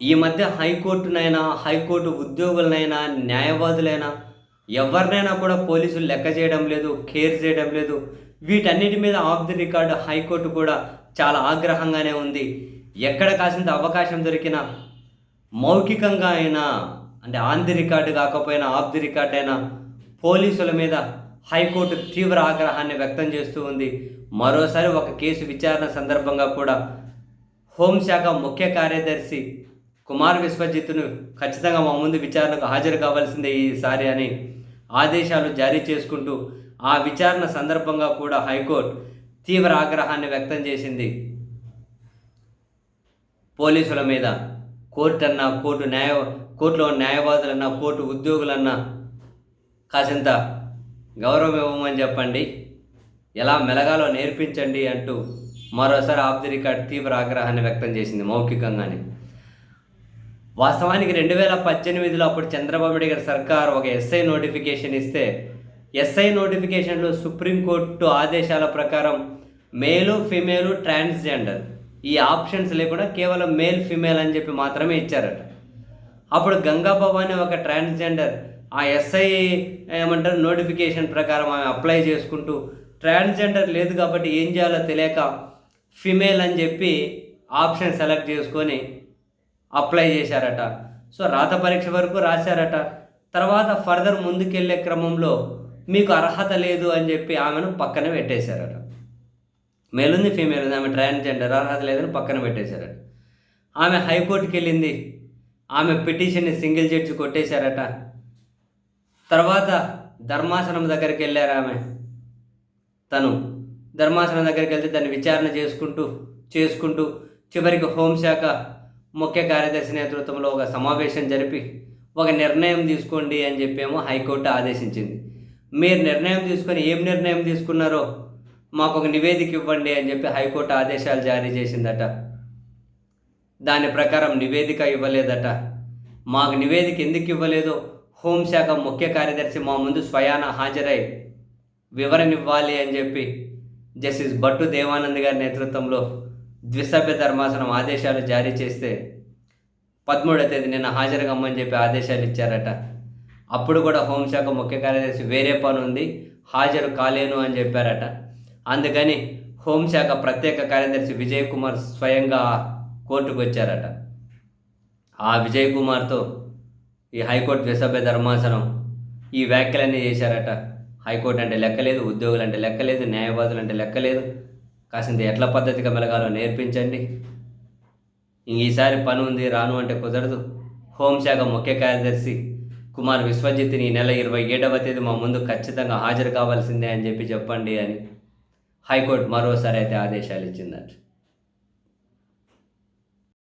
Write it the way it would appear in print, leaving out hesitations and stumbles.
ఈ మధ్య హైకోర్టు ఉద్యోగులనైనా, న్యాయవాదులైనా ఎవరినైనా కూడా పోలీసులు లెక్క చేయడం లేదు, కేర్ చేయడం లేదు. వీటన్నిటి మీద ఆఫ్ ది రికార్డ్ హైకోర్టు కూడా చాలా ఆగ్రహంగానే ఉంది. ఎక్కడ కాసింత అవకాశం దొరికినా మౌఖికంగా అయినా, అంటే ఆన్ ది రికార్డ్ కాకపోయినా ఆఫ్ ది రికార్డ్ అయినా పోలీసుల మీద హైకోర్టు తీవ్ర ఆగ్రహాన్ని వ్యక్తం చేస్తూ ఉంది. మరోసారి ఒక కేసు విచారణ సందర్భంగా కూడా హోంశాఖ ముఖ్య కార్యదర్శి కుమార్ విశ్వజిత్తును ఖచ్చితంగా మా ముందు విచారణకు హాజరు కావాల్సిందే ఈసారి అని ఆదేశాలు జారీ చేసుకుంటూ ఆ విచారణ సందర్భంగా కూడా హైకోర్టు తీవ్ర ఆగ్రహాన్ని వ్యక్తం చేసింది. పోలీసుల మీద కోర్టులో న్యాయవాదులన్నా, కోర్టు ఉద్యోగులన్నా కాసింత గౌరవం ఇవ్వమని చెప్పండి, ఎలా మెలగాలో నేర్పించండి అంటూ మరోసారి ఆఫ్ ది రికార్డ్ తీవ్ర ఆగ్రహాన్ని వ్యక్తం చేసింది మౌఖికంగానే. వాస్తవానికి 2018లో అప్పుడు చంద్రబాబు నాయుడు గారి సర్కార్ ఒక ఎస్ఐ నోటిఫికేషన్ ఇస్తే, ఎస్ఐ నోటిఫికేషన్లో సుప్రీంకోర్టు ఆదేశాల ప్రకారం మేలు, ఫిమేలు, ట్రాన్స్జెండర్ ఈ ఆప్షన్స్ లేకుండా కేవలం మేల్, ఫిమేల్ అని చెప్పి మాత్రమే ఇచ్చారట. అప్పుడు గంగాబాబు ఒక ట్రాన్స్జెండర్ ఆ ఎస్ఐ నోటిఫికేషన్ ప్రకారం ఆమె అప్లై చేసుకుంటూ ట్రాన్స్జెండర్ లేదు కాబట్టి ఏం చేయాలో తెలియక ఫిమేల్ అని చెప్పి ఆప్షన్ సెలెక్ట్ చేసుకొని అప్లై చేశారట. సో రాత పరీక్ష వరకు రాశారట. తర్వాత ఫర్దర్ ముందుకెళ్ళే క్రమంలో మీకు అర్హత లేదు అని చెప్పి ఆమెను పక్కన పెట్టేశారట. మేల్ ఉంది, ఫీమేల్ ఉంది, ఆమె ట్రాన్స్జెండర్, అర్హత లేదని పక్కన పెట్టేశారట. ఆమె హైకోర్టుకి వెళ్ళింది. ఆమె పిటిషన్ని సింగిల్ జడ్జి కొట్టేశారట. తర్వాత ధర్మాసనం దగ్గరికి వెళ్ళారు. తను ధర్మాసనం దగ్గరికి వెళ్తే దాన్ని విచారణ చేసుకుంటూ చివరికి హోంశాఖ ముఖ్య కార్యదర్శి నేతృత్వంలో ఒక సమావేశం జరిపి ఒక నిర్ణయం తీసుకోండి అని చెప్పేమో హైకోర్టు ఆదేశించింది. మీరు నిర్ణయం తీసుకొని ఏం నిర్ణయం తీసుకున్నారో మాకు ఒక నివేదిక ఇవ్వండి అని చెప్పి హైకోర్టు ఆదేశాలు జారీ చేసిందట. దాని ప్రకారం నివేదిక ఇవ్వలేదట. మాకు నివేదిక ఎందుకు ఇవ్వలేదో హోంశాఖ ముఖ్య కార్యదర్శి మా ముందు స్వయాన హాజరై వివరణ ఇవ్వాలి అని చెప్పి జస్టిస్ భట్టు దేవానంద్ గారి నేతృత్వంలో ద్విసభ్య ధర్మాసనం ఆదేశాలు జారీ చేస్తే 13వ తేదీ నిన్న హాజరు కమ్మని చెప్పి ఆదేశాలు ఇచ్చారట. అప్పుడు కూడా హోంశాఖ ముఖ్య కార్యదర్శి వేరే పని ఉంది, హాజరు కాలేను అని చెప్పారట. అందుకని హోంశాఖ ప్రత్యేక కార్యదర్శి విజయ్ కుమార్ స్వయంగా కోర్టుకు వచ్చారట. ఆ విజయ్ కుమార్తో ఈ హైకోర్టు ద్విసభ్య ధర్మాసనం ఈ వ్యాఖ్యలన్నీ చేశారట. హైకోర్టు అంటే లెక్కలేదు, ఉద్యోగులు అంటే లెక్కలేదు, న్యాయవాదులు అంటే లెక్కలేదు, కాసింత ఎట్ల పద్ధతిగా మెలగాలో నేర్పించండి, ఈసారి పని ఉంది రాను అంటే కుదరదు, హోంశాఖ ముఖ్య కార్యదర్శి కుమార్ విశ్వజిత్ని ఈ నెల 27వ తేదీ మా ముందు ఖచ్చితంగా హాజరు కావాల్సిందే అని చెప్పి చెప్పండి అని హైకోర్టు మరోసారి అయితే ఆదేశాలు ఇచ్చిందట.